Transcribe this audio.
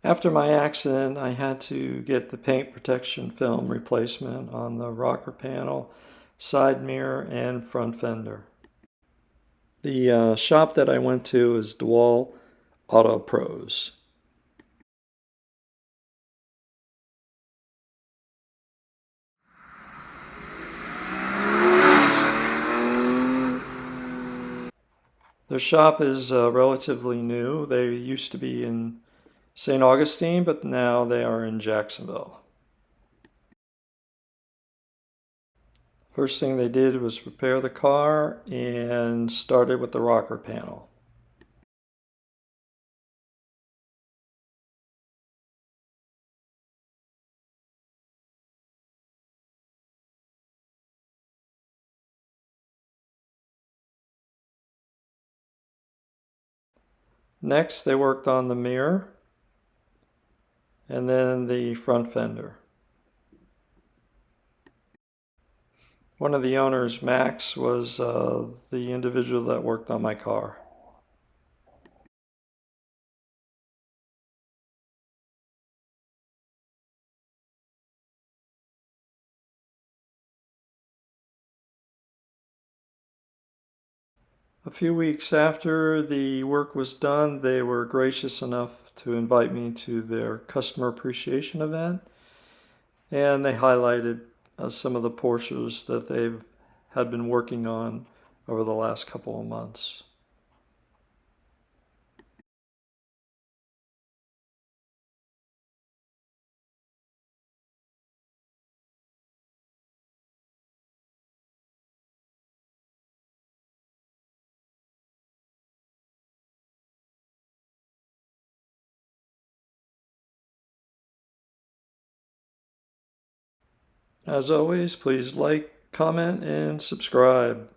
After my accident, I had to get the paint protection film replacement on the rocker panel, side mirror, and front fender. The shop that I went to is DeWalt Auto Pros. Their shop is relatively new. They used to be in St. Augustine, but now they are in Jacksonville. First thing they did was repair the car and started with the rocker panel. Next, they worked on the mirror and then the front fender. One of the owners, Max, was the individual that worked on my car. A few weeks after the work was done, they were gracious enough to invite me to their customer appreciation event, and they highlighted some of the Porsches that they've had been working on over the last couple of months. As always, please like, comment, and subscribe.